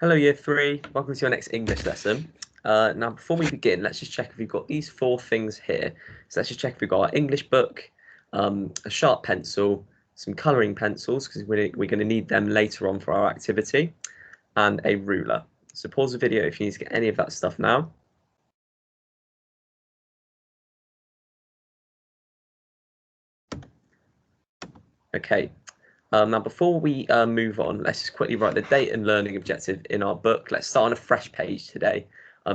Hello, Year 3. Welcome to your next English lesson. Now, before we begin, let's just check if we've got these 4 things here. So let's just check if we've got our English book, a sharp pencil, some colouring pencils, because we're going to need them later on for our activity, and a ruler. So pause the video if you need to get any of that stuff now. Okay. Now, before we move on, let's just quickly write the date and learning objective in our book. Let's start on a fresh page today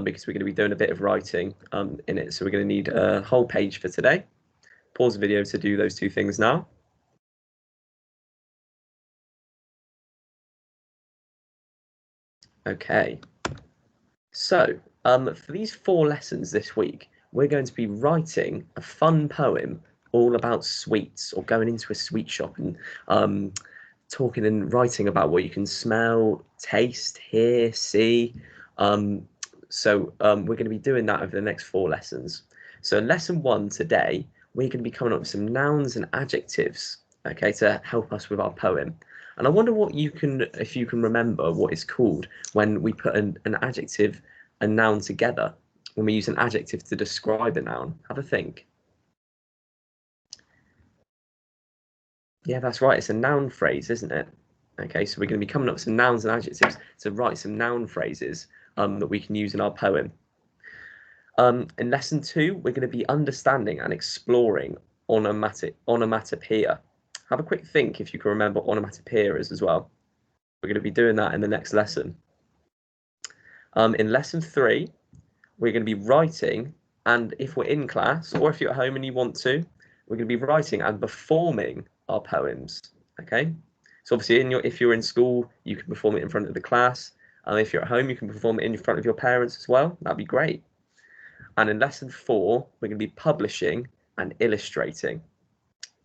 because we're going to be doing a bit of writing in it. So we're going to need a whole page for today. Pause the video to do those 2 things now. Okay. So for these 4 lessons this week, we're going to be writing a fun poem all about sweets, or going into a sweet shop and talking and writing about what you can smell, taste, hear, see. So we're going to be doing that over the next 4 lessons. So in lesson 1 today, we're going to be coming up with some nouns and adjectives, okay, to help us with our poem. And I wonder what you can, if you can remember what it's called when we put an adjective and noun together, when we use an adjective to describe a noun. Have a think. Yeah, that's right. It's a noun phrase, isn't it? Okay, so we're going to be coming up with some nouns and adjectives to write some noun phrases that we can use in our poem. In lesson 2, we're going to be understanding and exploring onomatopoeia. Have a quick think if you can remember onomatopoeia is as well. We're going to be doing that in the next lesson. In lesson 3, we're going to be writing, and if we're in class or if you're at home and you want to, we're going to be writing and performing our poems. Okay, so obviously if you're in school, you can perform it in front of the class, and if you're at home, you can perform it in front of your parents as well. That'd be great. And in lesson 4, we're going to be publishing and illustrating.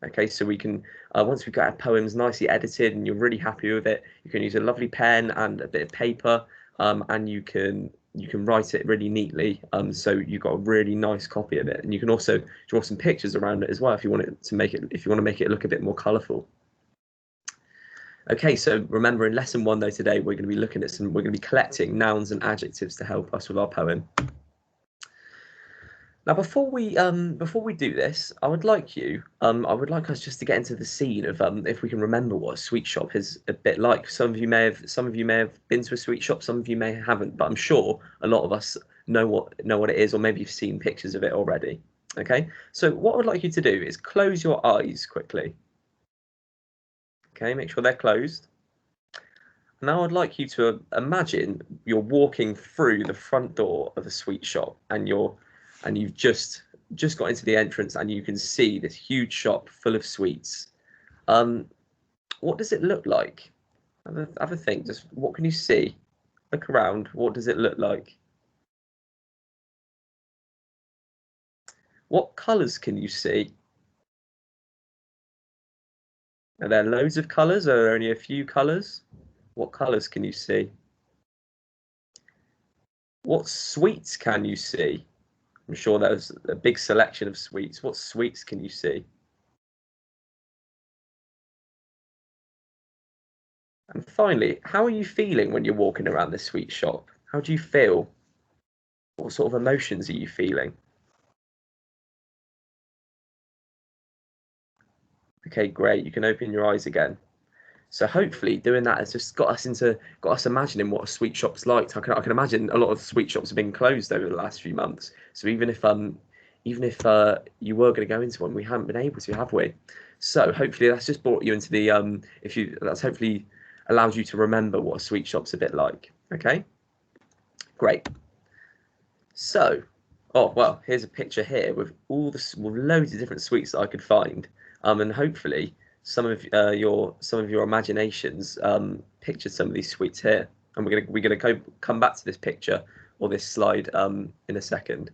Okay, so we can, once we've got our poems nicely edited and you're really happy with it, you can use a lovely pen and a bit of paper, and you can write it really neatly. So you've got a really nice copy of it, and you can also draw some pictures around it as well if you want it to make it, if you want to make it look a bit more colourful. Okay, so remember in lesson 1 though today we're going to be looking at we're going to be collecting nouns and adjectives to help us with our poem. Now, before we do this, I would like us just to get into the scene of if we can remember what a sweet shop is a bit like. Some of you may have been to a sweet shop, some of you may haven't, but I'm sure a lot of us know what it is, or maybe you've seen pictures of it already. Okay, so what I would like you to do is close your eyes quickly. Okay, make sure they're closed. Now I'd like you to imagine you're walking through the front door of a sweet shop, and you've just got into the entrance, and you can see this huge shop full of sweets. What does it look like? Have a think. Just what can you see? Look around. What does it look like? What colours can you see? Are there loads of colours, or are there only a few colours? What colours can you see? What sweets can you see? I'm sure there's a big selection of sweets. What sweets can you see? And finally, how are you feeling when you're walking around this sweet shop? How do you feel? What sort of emotions are you feeling? Okay, great. You can open your eyes again. So hopefully doing that has just got us imagining what a sweet shop's like. I can imagine a lot of sweet shops have been closed over the last few months. So even if you were going to go into one, we haven't been able to, have we? So hopefully that's just brought you into the that's hopefully allows you to remember what a sweet shop's a bit like. Okay, great. So, oh well, here's a picture here with with loads of different sweets that I could find, and hopefully some of your imaginations pictured some of these sweets here, and we're gonna come back to this picture or this slide in a second.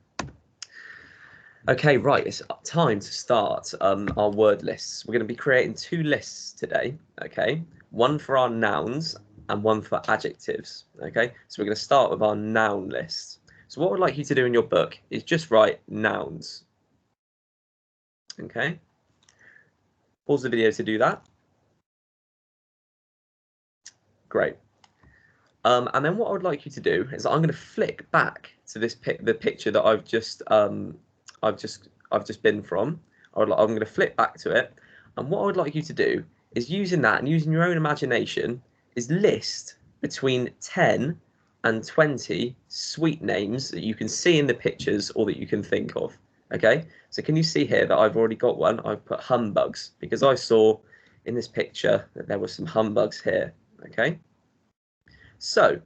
Okay, right, it's time to start our word lists. We're going to be creating 2 lists today, okay? One for our nouns and one for adjectives, okay? So we're going to start with our noun list. So what I'd like you to do in your book is just write nouns, okay? Pause the video to do that. Great. And then what I would like you to do is I'm going to flick back to the picture that I've just been from. I'm going to flip back to it, and what I would like you to do is using that and using your own imagination is list between 10 and 20 sweet names that you can see in the pictures or that you can think of. Okay, so can you see here that I've already got one? I've put humbugs because I saw in this picture that there were some humbugs here. Okay, so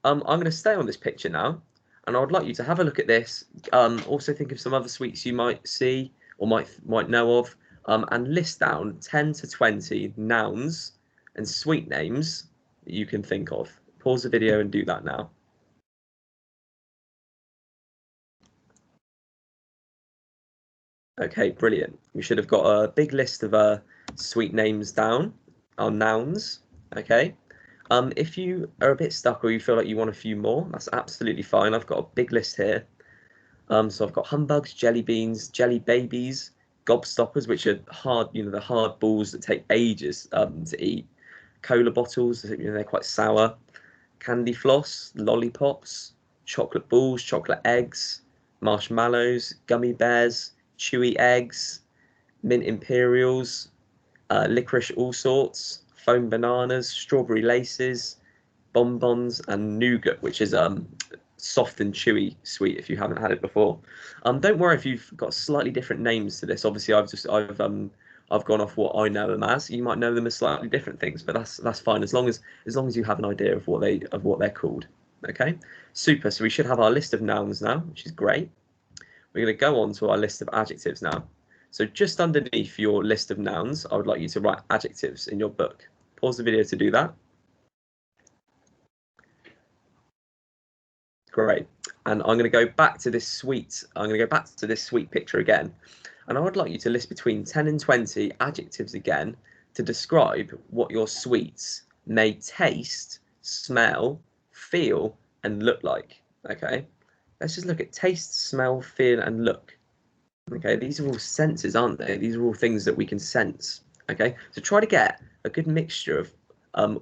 I'm going to stay on this picture now, and I would like you to have a look at this. Also think of some other sweets you might see or might know of, and list down 10 to 20 nouns and sweet names that you can think of. Pause the video and do that now. Okay, brilliant. We should have got a big list of sweet names down, our nouns. Okay. If you are a bit stuck or you feel like you want a few more, that's absolutely fine. I've got a big list here. So I've got humbugs, jelly beans, jelly babies, gobstoppers, which are hard, the hard balls that take ages to eat. Cola bottles, they're quite sour. Candy floss, lollipops, chocolate balls, chocolate eggs, marshmallows, gummy bears, chewy eggs, mint imperials, licorice all sorts, foam bananas, strawberry laces, bonbons, and nougat, which is soft and chewy sweet if you haven't had it before. Don't worry if you've got slightly different names to this. Obviously, I've gone off what I know them as. You might know them as slightly different things, but that's fine as long as you have an idea of what they're called. Okay, super. So we should have our list of nouns now, which is great. We're going to go on to our list of adjectives now. So just underneath your list of nouns, I would like you to write adjectives in your book. Pause the video to do that. Great. And I'm going to go back to this sweet. I'm going to go back to this sweet picture again. And I would like you to list between 10 and 20 adjectives again to describe what your sweets may taste, smell, feel, and look like. Okay. Let's just look at taste, smell, feel, and look. Okay, these are all senses, aren't they? These are all things that we can sense. Okay, so try to get a good mixture of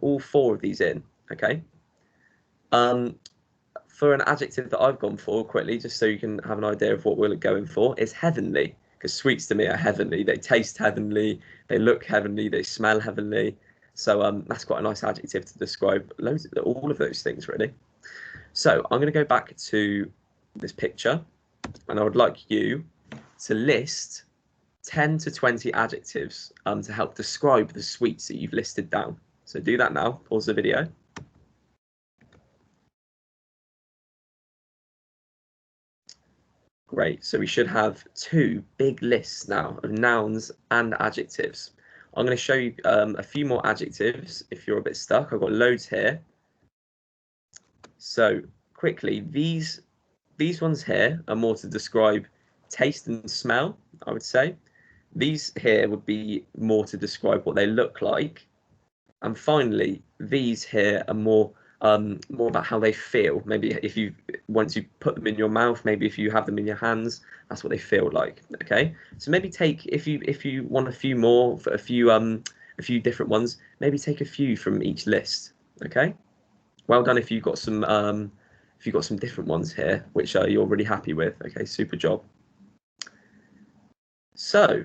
all four of these in. Okay. For an adjective that I've gone for quickly, just so you can have an idea of what we're going for, is heavenly. Because sweets to me are heavenly. They taste heavenly. They look heavenly. They smell heavenly. So that's quite a nice adjective to describe all of those things, really. So I'm going to go back to this picture, and I would like you to list 10 to 20 adjectives to help describe the sweets that you've listed down. So do that now. Pause the video. Great. So we should have two big lists now of nouns and adjectives. I'm going to show you a few more adjectives if you're a bit stuck. I've got loads here. So quickly, these ones here are more to describe taste and smell, I would say. These here would be more to describe what they look like. And finally, these here are more about how they feel. Maybe once you put them in your mouth, maybe if you have them in your hands, that's what they feel like. Okay, so maybe take if you want a few more, for a few different ones, maybe take a few from each list. Okay, well done if you've got some different ones here which you're really happy with. Okay, super job. So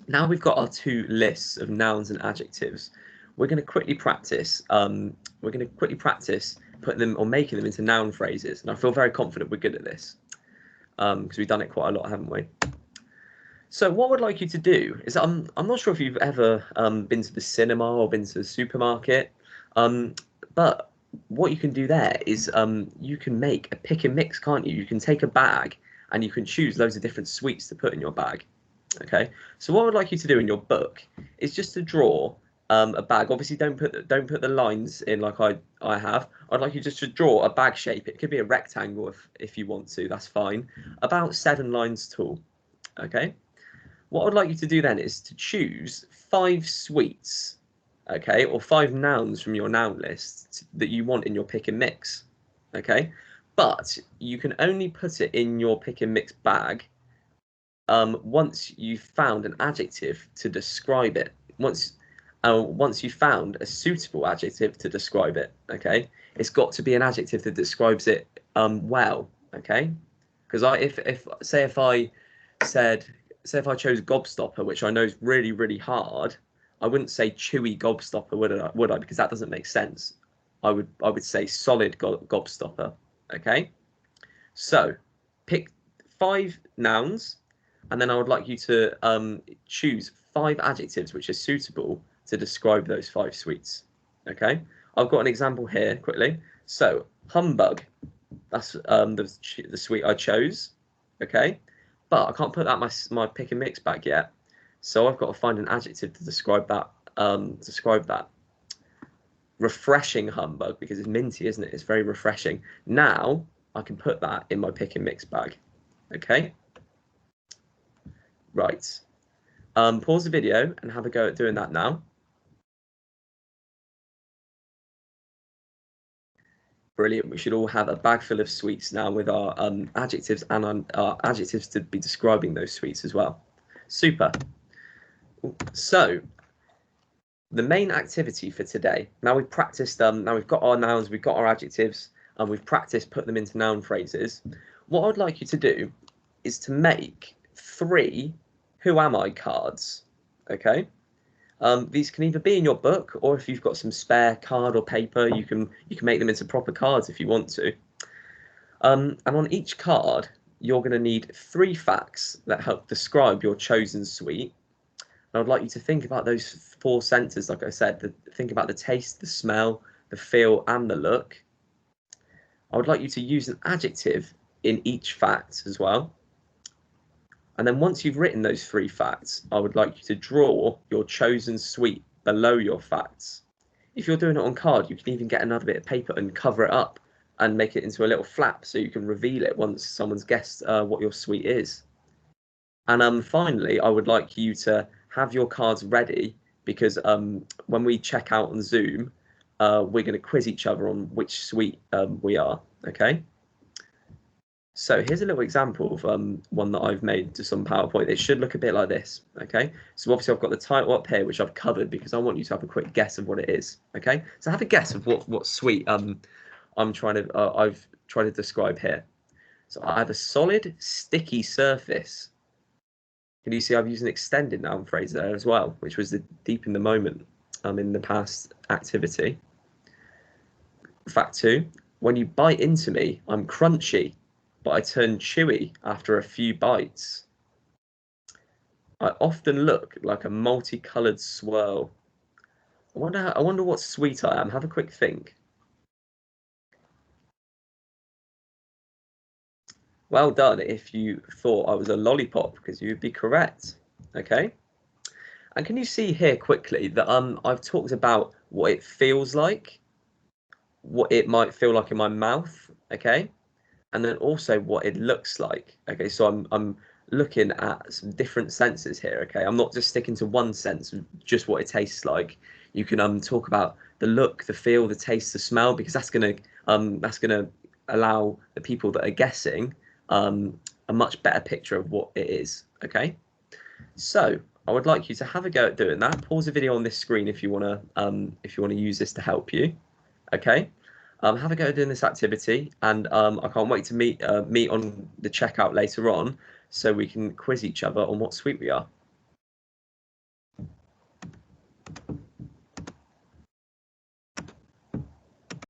now we've got our two lists of nouns and adjectives. We're going to quickly practice. Putting them or making them into noun phrases, and I feel very confident we're good at this because we've done it quite a lot, haven't we? So what I would like you to do is, I'm not sure if you've ever been to the cinema or been to the supermarket, but what you can do there is you can make a pick and mix, can't you? You can take a bag and you can choose loads of different sweets to put in your bag. Okay, so what I would like you to do in your book is just to draw a bag. Obviously, don't put the lines in like I have. I'd like you just to draw a bag shape. It could be a rectangle if you want to. That's fine. About 7 lines tall. Okay. What I'd like you to do then is to choose 5 sweets, okay, or 5 nouns from your noun list that you want in your pick and mix. Okay, but you can only put it in your pick and mix bag once you've found an adjective to describe it. Once you've found a suitable adjective to describe it, okay, it's got to be an adjective that describes it well, okay? Because if I said, say if I chose gobstopper, which I know is really, really hard, I wouldn't say chewy gobstopper, would I? Because that doesn't make sense. I would say solid gobstopper, okay? So pick 5 nouns, and then I would like you to choose 5 adjectives which are suitable to describe those 5 sweets. Okay, I've got an example here quickly. So humbug, that's the sweet I chose. Okay, but I can't put that in my pick and mix bag yet. So I've got to find an adjective to describe that. Refreshing humbug, because it's minty, isn't it? It's very refreshing. Now I can put that in my pick and mix bag. Okay, right. Pause the video and have a go at doing that now. Brilliant. We should all have a bag full of sweets now with our adjectives and our adjectives to be describing those sweets as well. Super. So the main activity for today, now we've practiced, now we've got our nouns, we've got our adjectives, and we've practiced putting them into noun phrases. What I'd like you to do is to make 3 who am I cards, okay? These can either be in your book, or if you've got some spare card or paper, you can make them into proper cards if you want to. And on each card, you're going to need 3 facts that help describe your chosen sweet. And I'd like you to think about those 4 senses, like I said. Think about the taste, the smell, the feel, and the look. I would like you to use an adjective in each fact as well. And then once you've written those 3 facts, I would like you to draw your chosen sweet below your facts. If you're doing it on card, you can even get another bit of paper and cover it up and make it into a little flap so you can reveal it once someone's guessed what your sweet is. And finally, I would like you to have your cards ready, because when we check out on Zoom, we're going to quiz each other on which sweet we are, okay? So here's a little example of one that I've made just on PowerPoint. It should look a bit like this, okay? So obviously I've got the title up here, which I've covered because I want you to have a quick guess of what it is, okay? So have a guess of what sweet I've tried to describe here. So I have a solid, sticky surface. Can you see I've used an extended noun phrase there as well, which was the deepen the moment in the past activity. Fact 2, when you bite into me, I'm crunchy, but I turn chewy after a few bites. I often look like a multicolored swirl. I wonder what sweet I am. Have a quick think. Well done if you thought I was a lollipop, because you would be correct. Okay. And can you see here quickly that I've talked about what it feels like, what it might feel like in my mouth, okay? And then also what it looks like. Okay, so I'm looking at some different senses here, okay? I'm not just sticking to one sense, just what it tastes like. You can talk about the look, the feel, the taste, the smell, because that's gonna allow the people that are guessing a much better picture of what it is, okay? So I would like you to have a go at doing that. Pause the video on this screen if you wanna use this to help you, okay? Have a go at doing this activity, and I can't wait to meet on the checkout later on, so we can quiz each other on what sweet we are.